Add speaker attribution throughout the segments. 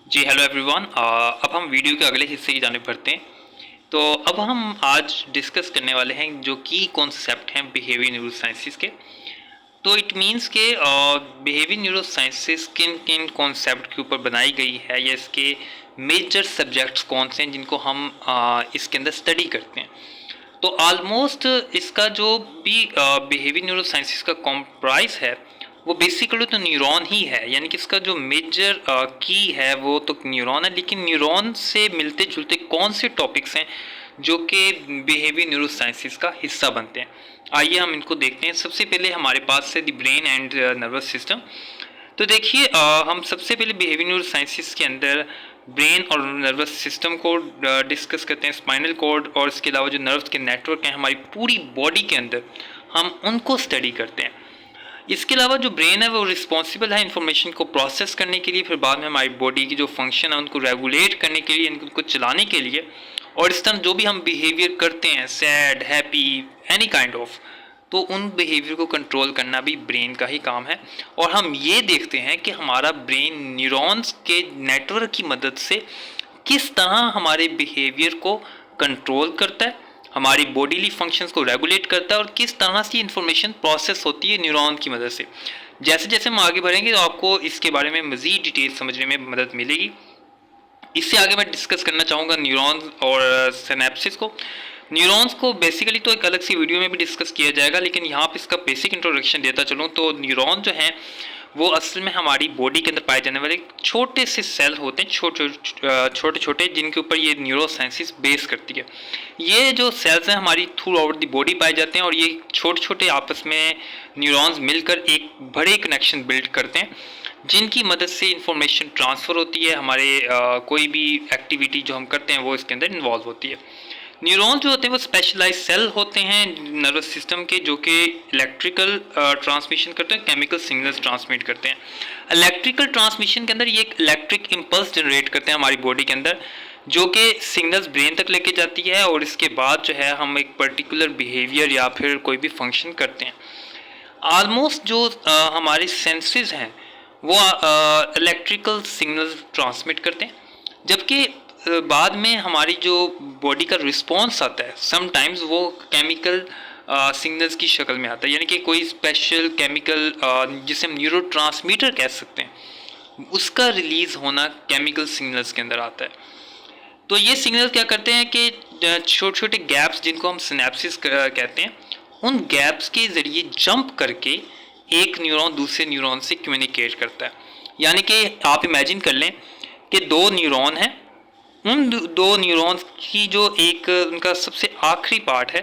Speaker 1: जी hello everyone. अब हम video के अगले हिस्से की जाने बढ़ते हैं। तो अब हम आज डिस्कस करने वाले हैं जो की कॉन्सेप्ट हैं बिहेवियर न्यूरो साइंसेस के। तो इट मीन्स के बिहेवियर न्यूरो साइंसेस किन किन कॉन्सेप्ट के ऊपर बनाई गई है या इसके मेजर सब्जेक्ट्स कौन से हैं जिनको हम इसके अंदर स्टडी करते हैं। तो ऑलमोस्ट इसका जो भी बिहेवियर न्यूरो साइंसेस का कॉम्प्राइज है वो बेसिकली तो न्यूरॉन ही है, यानी कि इसका जो मेजर की है वो तो न्यूरॉन है। लेकिन न्यूरॉन से मिलते जुलते कौन से टॉपिक्स हैं जो कि बिहेवियर न्यूरो साइंसेस का हिस्सा बनते हैं, आइए हम इनको देखते हैं। सबसे पहले हमारे पास है the brain and nervous system. तो देखिए हम सबसे पहले बिहेवियर न्यूरो साइंसेस के अंदर ब्रेन और नर्वस सिस्टम को डिस्कस करते हैं, स्पाइनल कॉर्ड और इसके अलावा जो नर्व्स के नेटवर्क हैं हमारी पूरी बॉडी के अंदर, हम उनको स्टडी करते हैं। इसके अलावा जो ब्रेन है वो रिस्पॉन्सिबल है इन्फॉर्मेशन को प्रोसेस करने के लिए, फिर बाद में हमारी बॉडी की जो फंक्शन है उनको रेगुलेट करने के लिए, उनको चलाने के लिए। और इस तरह जो भी हम बिहेवियर करते हैं, sad, happy, any kind of, तो उन बिहेवियर को कंट्रोल करना भी ब्रेन का ही काम है। और हम ये देखते हैं कि हमारा ब्रेन न्यूरॉन्स के नेटवर्क की मदद से किस तरह हमारे बिहेवियर को कंट्रोल करता है, हमारी बॉडीली फंक्शंस को रेगुलेट करता है और किस तरह से इंफॉर्मेशन प्रोसेस होती है न्यूरॉन की मदद से। जैसे जैसे हम आगे बढ़ेंगे तो आपको इसके बारे में मज़ीद डिटेल समझने में मदद मिलेगी। इससे आगे मैं डिस्कस करना चाहूँगा न्यूरॉन्स और सिनेप्सिस को। न्यूरॉन्स को बेसिकली तो एक अलग सी वीडियो में भी डिस्कस किया जाएगा, लेकिन यहाँ पे इसका बेसिक इंट्रोडक्शन देता चलूँ तो न्यूरॉन जो हैं वो असल में हमारी बॉडी के अंदर पाए जाने वाले छोटे से सेल होते हैं, छोटे छोटे जिनके ऊपर ये न्यूरो साइंसेस बेस करती है। ये जो सेल्स हैं हमारी थ्रू आउट दी बॉडी पाए जाते हैं और ये छोटे छोटे आपस में न्यूरॉन्स मिलकर एक बड़े कनेक्शन बिल्ड करते हैं जिनकी मदद से इंफॉर्मेशन ट्रांसफ़र होती है। हमारे कोई भी एक्टिविटी जो हम करते हैं वो इसके अंदर इन्वॉल्व होती है। न्यूरॉन्स जो होते हैं वो स्पेशलाइज सेल होते हैं नर्वस सिस्टम के, जो कि इलेक्ट्रिकल ट्रांसमिशन करते हैं, केमिकल सिग्नल्स ट्रांसमिट करते हैं। इलेक्ट्रिकल ट्रांसमिशन के अंदर ये एक इलेक्ट्रिक इम्पल्स जनरेट करते हैं हमारी बॉडी के अंदर, जो कि सिग्नल्स ब्रेन तक लेके जाती है और इसके बाद जो है हम एक पर्टिकुलर बिहेवियर या फिर कोई भी फंक्शन करते हैं। ऑलमोस्ट जो हमारे सेंसेस हैं वो इलेक्ट्रिकल सिग्नल्स ट्रांसमिट करते हैं, जबकि बाद में हमारी जो बॉडी का रिस्पॉन्स आता है समटाइम्स वो केमिकल सिग्नल्स की शक्ल में आता है, यानी कि कोई स्पेशल केमिकल जिसे हम न्यूरो ट्रांसमीटर कह सकते हैं उसका रिलीज़ होना केमिकल सिग्नल्स के अंदर आता है। तो ये सिग्नल क्या करते हैं कि छोटे छोटे गैप्स जिनको हम सिनेप्सिस कहते हैं, उन गैप्स के ज़रिए जंप करके एक न्यूरॉन दूसरे न्यूरॉन से कम्युनिकेट करता है। यानी कि आप इमेजिन कर लें कि दो न्यूरॉन हैं, उन दो न्यूरॉन्स की जो एक उनका सबसे आखिरी पार्ट है,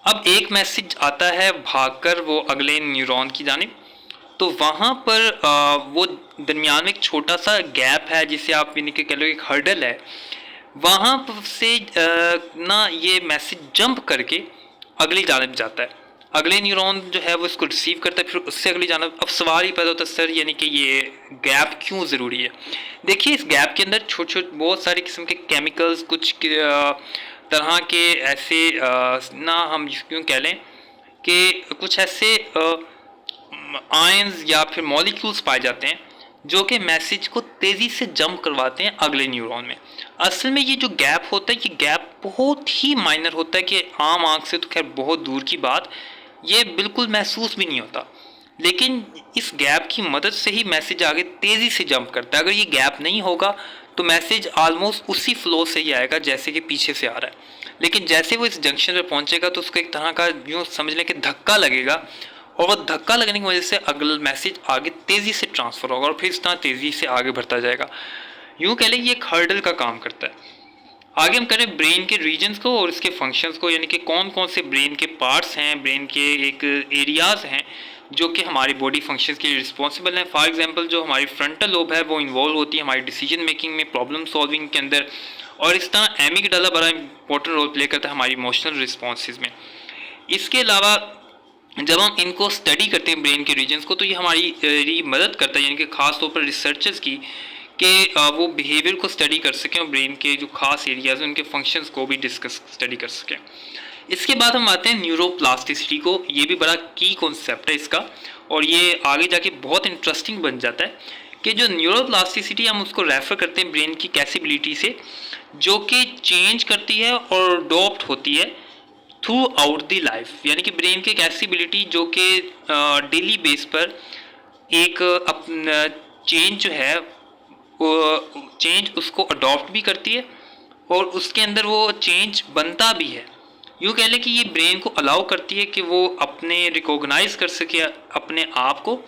Speaker 1: अब एक मैसेज आता है भागकर वो अगले न्यूरॉन की जानिब, तो वहाँ पर वो दरमियान में एक छोटा सा गैप है जिसे आप यानी कि कह लो एक हर्डल है, वहाँ से ना ये मैसेज जंप करके अगली जानिब जाता है। अगले न्यूरॉन जो है वो इसको रिसीव करता है, फिर उससे अगली जानिब। अब सवाल ही पैदा होता है सर यानी कि ये गैप क्यों ज़रूरी है। देखिए इस गैप के अंदर छोटे छोटे बहुत सारे किस्म के केमिकल्स, कुछ तरह के ऐसे ना हम क्यों कह लें कि कुछ ऐसे आयंस या फिर मॉलिक्यूल्स पाए जाते हैं जो कि मैसेज को तेज़ी से जंप करवाते हैं अगले न्यूरॉन में। असल में ये जो गैप होता है ये गैप बहुत ही माइनर होता है कि आम आँख से तो खैर बहुत दूर की बात, ये बिल्कुल महसूस भी नहीं होता, लेकिन इस गैप की मदद से ही मैसेज आगे तेज़ी से जंप करता है। अगर ये गैप नहीं होगा तो मैसेज आलमोस्ट उसी फ्लो से ही आएगा जैसे कि पीछे से आ रहा है, लेकिन जैसे वो इस जंक्शन पर पहुंचेगा तो उसको एक तरह का यूँ समझ लें कि धक्का लगेगा और वह धक्का लगने की वजह से अगला मैसेज आगे तेज़ी से ट्रांसफ़र होगा और फिर इस तरह तेज़ी से आगे बढ़ता जाएगा। यूँ कह लें ये एक हर्डल का काम करता है। आगे हम करें ब्रेन के रीजन्स को और इसके फंक्शंस को, यानी कि कौन कौन से ब्रेन के पार्ट्स हैं, ब्रेन के एक एरियाज़ हैं जो कि हमारी बॉडी फंक्शंस के लिए रिस्पॉन्सिबल हैं। फॉर एग्जांपल जो हमारी फ्रंटल लोब है वो इन्वॉल्व होती है हमारी डिसीजन मेकिंग में, प्रॉब्लम सॉल्विंग के अंदर, और इस तरह एमिगडाला बड़ा इंपॉर्टेंट रोल प्ले करता है हमारी इमोशनल रिस्पॉन्सेज में। इसके अलावा जब हम इनको स्टडी करते हैं ब्रेन के रीजन्स को, तो ये हमारी मदद करता है, यानी कि ख़ास तौर पर रिसर्चर्स की, कि वो बिहेवियर को स्टडी कर सकें और ब्रेन के जो खास एरियाज़ हैं उनके फंक्शंस को भी स्टडी कर सकें। इसके बाद हम आते हैं न्यूरोप्लास्टिसिटी को। ये भी बड़ा की कॉन्सेप्ट है इसका और ये आगे जाके बहुत इंटरेस्टिंग बन जाता है कि जो न्यूरोप्लास्टिसिटी हम उसको रेफर करते हैं ब्रेन की कैपेबिलिटी से, जो कि चेंज करती है और अडॉप्ट होती है थ्रू आउट द लाइफ, यानी कि ब्रेन की कैपेबिलिटी जो कि डेली बेस पर एक अपना चेंज जो है वो चेंज उसको अडॉप्ट भी करती है और उसके अंदर वो चेंज बनता भी है। यूँ कह लें कि ये ब्रेन को अलाउ करती है कि वो अपने रिकॉग्नाइज कर सके अपने आप को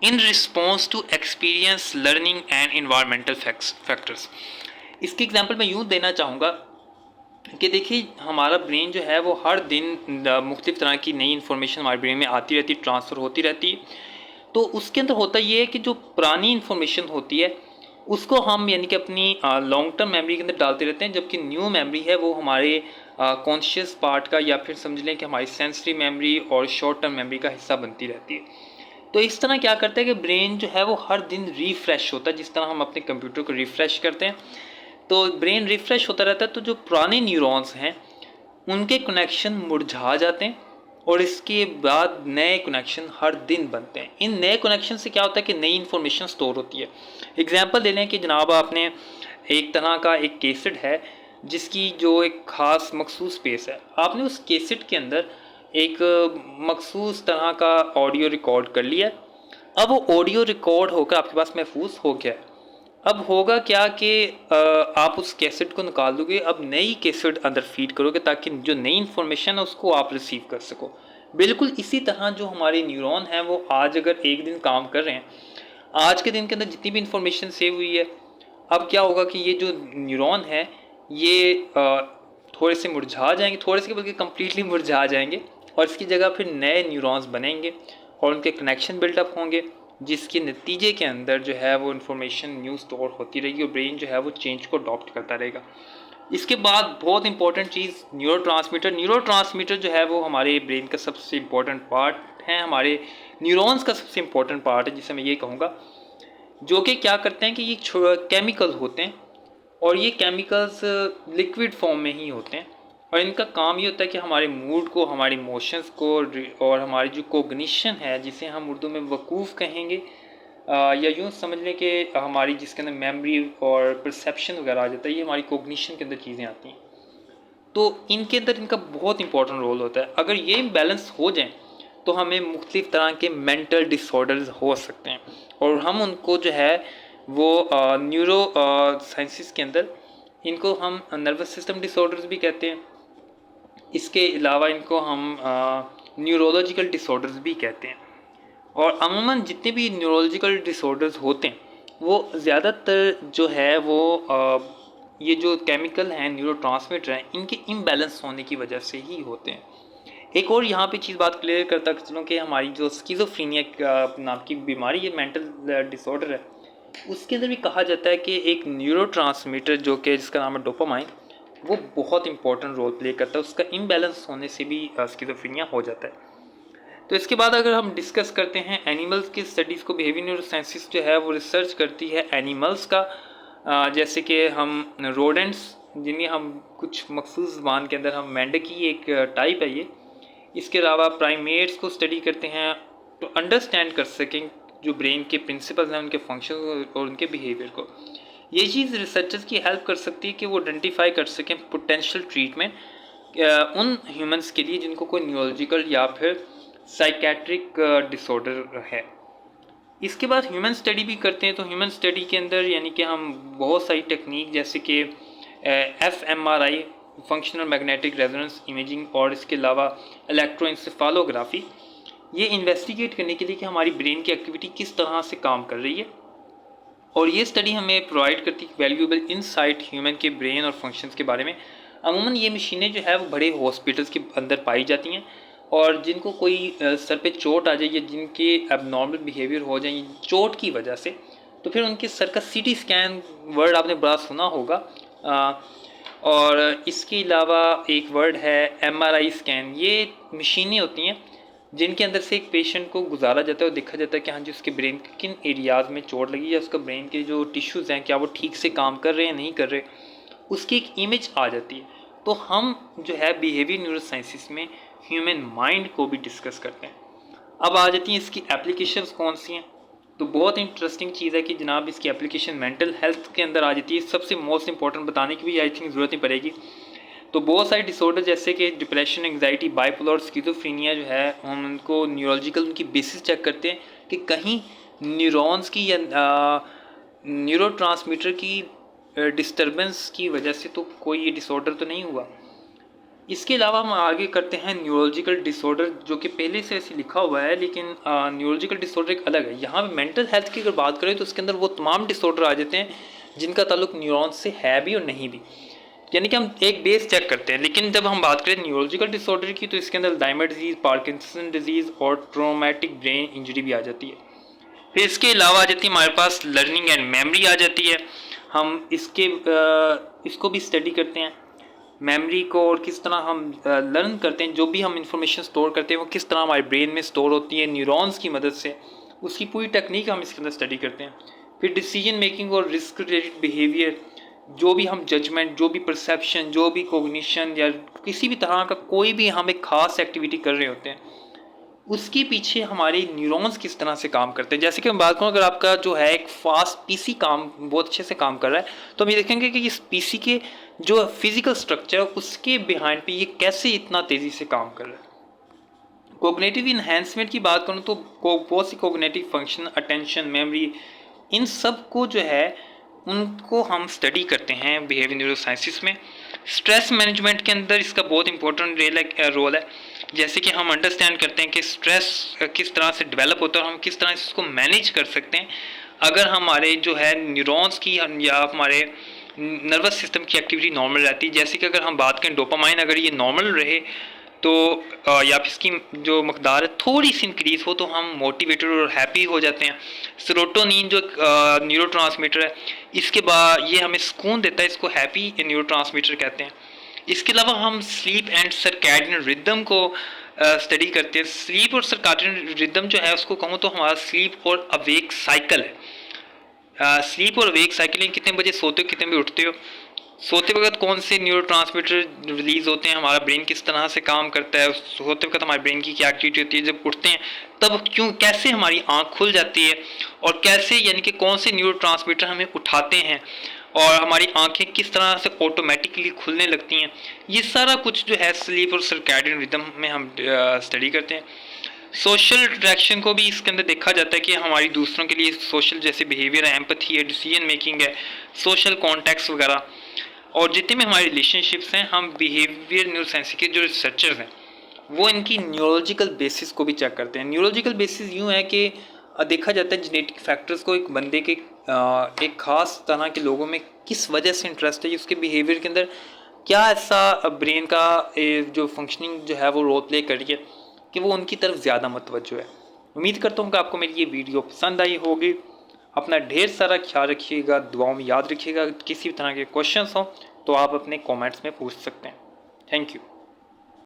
Speaker 1: in response to experience, learning and environmental factors. इसकी एग्जांपल मैं यूँ देना चाहूँगा कि देखिए हमारा ब्रेन जो है वो हर दिन मुख्तलिफ़ तरह की नई इन्फॉर्मेशन हमारे ब्रेन में आती रहती है, ट्रांसफ़र होती रहती है। तो उसके अंदर होता ये है कि जो पुरानी इन्फॉर्मेशन होती है उसको हम यानी कि अपनी लॉन्ग टर्म मेमोरी के अंदर डालते रहते हैं, जबकि न्यू मेमोरी है वो हमारे कॉन्शियस पार्ट का या फिर समझ लें कि हमारी सेंसरी मेमोरी और शॉर्ट टर्म मेमोरी का हिस्सा बनती रहती है। तो इस तरह क्या करता है कि ब्रेन जो है वो हर दिन रिफ़्रेश होता है, जिस तरह हम अपने कंप्यूटर को रिफ़्रेश करते हैं तो ब्रेन रिफ़्रेश होता रहता है। तो जो पुराने न्यूरॉन्स हैं उनके कनेक्शन मुरझा जाते हैं और इसके बाद नए कनेक्शन हर दिन बनते हैं। इन नए कनेक्शन से क्या होता है कि नई इन्फॉर्मेशन स्टोर होती है। एग्जांपल ले लें कि जनाब आपने एक तरह का एक कैसेट है जिसकी जो एक ख़ास मखसूस स्पेस है, आपने उस कैसेट के अंदर एक मखसूस तरह का ऑडियो रिकॉर्ड कर लिया। अब वो ऑडियो रिकॉर्ड होकर आपके पास महफूज हो गया। अब होगा क्या कि आप उस कैसेट को निकाल दोगे, अब नई कैसेट अंदर फीड करोगे ताकि जो नई इन्फॉर्मेशन है उसको आप रिसीव कर सको। बिल्कुल इसी तरह जो हमारे न्यूरॉन हैं वो आज अगर एक दिन काम कर रहे हैं, आज के दिन के अंदर जितनी भी इन्फॉर्मेशन सेव हुई है, अब क्या होगा कि ये जो न्यूरॉन है ये थोड़े से मुरझा जाएंगे, थोड़े से बल्कि कम्प्लीटली मुरझा जाएंगे और इसकी जगह फिर नए न्यूरॉन्स बनेंगे और उनके कनेक्शन बिल्डअप होंगे, जिसके नतीजे के अंदर जो है वो इन्फॉर्मेशन न्यू स्टोर होती रहेगी और ब्रेन जो है वो चेंज को अडॉप्ट करता रहेगा। इसके बाद बहुत इंपॉर्टेंट चीज़ न्यूरोट्रांसमीटर जो है वो हमारे ब्रेन का सबसे इम्पोर्टेंट पार्ट है, हमारे न्यूरॉन्स का सबसे इम्पोर्टेंट पार्ट है जिसे मैं ये कहूँगा, जो कि क्या करते हैं कि ये केमिकल होते हैं और ये केमिकल्स लिक्विड फॉर्म में ही होते हैं और इनका काम ये होता है कि हमारे मूड को, हमारे इमोशंस को और हमारी जो कोग्निशन है जिसे हम उर्दू में वकूफ़ कहेंगे, या यूँ समझ लें कि हमारी जिसके अंदर मेमोरी और परसेप्शन वगैरह आ जाता है, ये हमारी कोग्निशन के अंदर चीज़ें आती हैं। तो इनके अंदर इनका बहुत इंपॉर्टेंट रोल होता है। अगर ये इम्बैलेंस हो जाएँ तो हमें मुख्तलिफ़ तरह के मेंटल डिसऑर्डर्स हो सकते हैं और हम उनको जो है वो न्यूरो साइंसिस के अंदर इनको हम नर्वस सिस्टम डिसऑर्डर्स भी कहते हैं। इसके अलावा इनको हम न्यूरोलॉजिकल डिसऑर्डर्स भी कहते हैं। और अमूमन जितने भी न्यूरोलॉजिकल डिसऑर्डर्स होते हैं वो ज़्यादातर जो है वो ये जो केमिकल हैं, न्यूरोट्रांसमीटर हैं, इनके इम्बैलेंस होने की वजह से ही होते हैं। एक और यहाँ पे चीज़ बात क्लियर करता चलूँ कि हमारी जो स्किज़ोफ्रेनिया नाम की बीमारी, ये मेंटल डिसऑर्डर है, उसके अंदर भी कहा जाता है कि एक न्यूरोट्रांसमीटर जो कि जिसका नाम है डोपामाइन, वो बहुत इंपॉर्टेंट रोल प्ले करता है। उसका इम्बैलेंस होने से भी स्किज़ोफ्रेनिया हो जाता है। तो इसके बाद अगर हम डिस्कस करते हैं एनिमल्स की स्टडीज़ को, बिहेवियर न्यूरोसाइंसिस जो है वो रिसर्च करती है एनिमल्स का, जैसे कि हम रोडेंट्स जिन्हें हम कुछ मखसूस ज़बान के अंदर हम मेंढक की एक टाइप है ये, इसके अलावा प्राइमेट्स को स्टडी करते हैं तो अंडरस्टैंड कर सकें जो ब्रेन के प्रिंसिपल्स हैं, उनके फंक्शन और उनके बिहेवियर को। ये चीज़ रिसर्चर्स की हेल्प कर सकती है कि वो आइडेंटिफाई कर सकें पोटेंशियल ट्रीटमेंट उन ह्यूमंस के लिए जिनको कोई न्यूरोलॉजिकल या फिर साइकेट्रिक डिसऑर्डर है। इसके बाद ह्यूमन स्टडी भी करते हैं। तो ह्यूमन स्टडी के अंदर यानी कि हम बहुत सारी टेक्निक जैसे कि FMRI, functional magnetic resonance imaging, और इसके अलावा इलेक्ट्रोएंसेफालोग्राफी, ये इन्वेस्टिगेट करने के लिए कि हमारी ब्रेन की एक्टिविटी किस तरह से काम कर रही है, और ये स्टडी हमें प्रोवाइड करती है वैल्यूएबल इनसाइट ह्यूमन के ब्रेन और फंक्शंस के बारे में। अमूमन ये मशीनें जो है वो बड़े हॉस्पिटल्स के अंदर पाई जाती हैं और जिनको कोई सर पे चोट आ जाए या जिनके एबनॉर्मल बिहेवियर हो जाए चोट की वजह से, तो फिर उनके सर का CT स्कैन, वर्ड आपने बड़ा सुना होगा, और इसके अलावा एक वर्ड है MRI स्कैन। ये मशीनें होती हैं जिनके अंदर से एक पेशेंट को गुजारा जाता है और देखा जाता है कि हाँ जी उसके ब्रेन के किन एरियाज़ में चोट लगी या उसका ब्रेन के जो टिश्यूज़ हैं क्या वो ठीक से काम कर रहे हैं नहीं कर रहे, उसकी एक इमेज आ जाती है। तो हम जो है बिहेवियर न्यूरोसाइंसिस में ह्यूमन माइंड को भी डिस्कस करते हैं। अब आ जाती हैं इसकी एप्लीकेशंस कौन सी हैं। तो बहुत इंटरेस्टिंग चीज़ है कि जनाब इसकी एप्लीकेशन मेंटल हेल्थ के अंदर आ जाती है। सबसे मोस्ट इंपॉर्टेंट बताने की भी आई थिंक ज़रूरत नहीं पड़ेगी। तो बहुत सारे डिसऑर्डर जैसे कि डिप्रेशन, एंग्जाइटी, बाइपोलर और स्किज़ोफ्रेनिया जो है हम उनको न्यूरोलॉजिकल उनकी बेसिस चेक करते हैं कि कहीं न्यूरॉन्स की या न्यूरोट्रांसमीटर की डिस्टर्बेंस की वजह से तो कोई ये डिसऑर्डर तो नहीं हुआ। इसके अलावा हम आगे करते हैं न्यूरोलॉजिकल डिसऑर्डर, जो कि पहले से ऐसे लिखा हुआ है, लेकिन न्यूरोलॉजिकल डिसऑर्डर एक अलग है। यहाँ पे मेंटल हेल्थ की अगर बात करें तो उसके अंदर वो तमाम डिसऑर्डर आ जाते हैं जिनका ताल्लुक न्यूरॉन्स से है भी और नहीं भी, यानी कि हम एक बेस चेक करते हैं। लेकिन जब हम बात करें न्यूरोलॉजिकल डिसऑर्डर की तो इसके अंदर अल्जाइमर डिजीज़, पार्किंसन डिजीज़ और ट्रॉमेटिक ब्रेन इंजरी भी आ जाती है। फिर इसके अलावा आ जाती है हमारे पास लर्निंग एंड मेमोरी आ जाती है। हम इसको भी स्टडी करते हैं, मेमोरी को, और किस तरह हम लर्न करते हैं। जो भी हम इंफॉर्मेशन स्टोर करते हैं वो किस तरह हमारे ब्रेन में स्टोर होती है न्यूरॉन्स की मदद से, उसकी पूरी टेक्निक हम इसके अंदर स्टडी करते हैं। फिर डिसीजन मेकिंग और रिस्क रिलेटेड बिहेवियर, जो भी हम जजमेंट, जो भी परसेप्शन, जो भी कोग्निशन या किसी भी तरह का कोई भी हम एक ख़ास एक्टिविटी कर रहे होते हैं उसके पीछे हमारे न्यूरॉन्स किस तरह से काम करते हैं। जैसे कि मैं बात करूँ, अगर आपका जो है एक फास्ट पीसी काम बहुत अच्छे से काम कर रहा है तो हम ये देखेंगे कि इस पीसी के जो फिजिकल स्ट्रक्चर है उसके बिहाइंड पे ये कैसे इतना तेज़ी से काम कर रहा है। कोग्निटिव इन्हेंसमेंट की बात करूँ तो बहुत सी कोग्निटिव फंक्शन, अटेंशन, मेमोरी, इन सब को जो है उनको हम स्टडी करते हैं बिहेवियर न्यूरोसाइंसिस में। स्ट्रेस मैनेजमेंट के अंदर इसका बहुत इंपॉर्टेंट रोल है। जैसे कि हम अंडरस्टैंड करते हैं कि स्ट्रेस किस तरह से डेवलप होता है और हम किस तरह इसको मैनेज कर सकते हैं अगर हमारे जो है न्यूरॉन्स की या हमारे नर्वस सिस्टम की एक्टिविटी नॉर्मल रहती है। जैसे कि अगर हम बात करें डोपामाइन, अगर ये नॉर्मल रहे तो या फिर इसकी जो मकदार है थोड़ी सी इंक्रीज़ हो तो हम मोटिवेटेड और हैप्पी हो जाते हैं। सेरोटोनिन जो न्यूरोट्रांसमीटर है, इसके बाद ये हमें सुकून देता है, इसको हैप्पी न्यूरोट्रांसमीटर कहते हैं। इसके अलावा हम स्लीप एंड सर्कैडियन रिदम को स्टडी करते हैं। स्लीप और सर्कैडियन रिदम जो है उसको कहूँ तो हमारा स्लीप और अवेक साइकिल है। स्लीप और अवेक साइकिल, कितने बजे सोते हो, कितने बजे उठते हो, सोते वक्त कौन से न्यूरोट्रांसमीटर रिलीज़ होते हैं, हमारा ब्रेन किस तरह से काम करता है, सोते वक्त हमारे ब्रेन की क्या एक्टिविटी होती है, जब उठते हैं तब कैसे हमारी आँख खुल जाती है और कैसे, यानी कि कौन से न्यूरोट्रांसमीटर हमें उठाते हैं और हमारी आंखें किस तरह से ऑटोमेटिकली खुलने लगती हैं। ये सारा कुछ जो है स्लीप और सर्कैडियन रिदम में हम स्टडी करते हैं। सोशल इंटरेक्शन को भी इसके अंदर देखा जाता है कि हमारी दूसरों के लिए सोशल जैसे बिहेवियर है, एम्पैथी है, डिसीजन मेकिंग है, सोशल कॉन्टैक्ट्स वगैरह, और जितने भी हमारे रिलेशनशिप्स हैं, हम बिहेवियर न्यूरोसाइंस के जो रिसर्चर्स हैं वो इनकी न्यूरोलॉजिकल बेसिस को भी चेक करते हैं। न्यूरोलॉजिकल बेसिस यूँ है कि देखा जाता है जेनेटिक फैक्टर्स को एक बंदे के एक ख़ास तरह के लोगों में किस वजह से इंटरेस्ट है, उसके बिहेवियर के अंदर क्या ऐसा ब्रेन का जो फंक्शनिंग जो है वो रोल प्ले करिए कि वो उनकी तरफ ज़्यादा मतवज्जो है। उम्मीद करता हूँ कि आपको मेरी ये वीडियो पसंद आई होगी। अपना ढेर सारा ख्याल रखिएगा, दुआओं में याद रखिएगा। किसी भी तरह के क्वेश्चंस हों तो आप अपने कमेंट्स में पूछ सकते हैं। Thank you.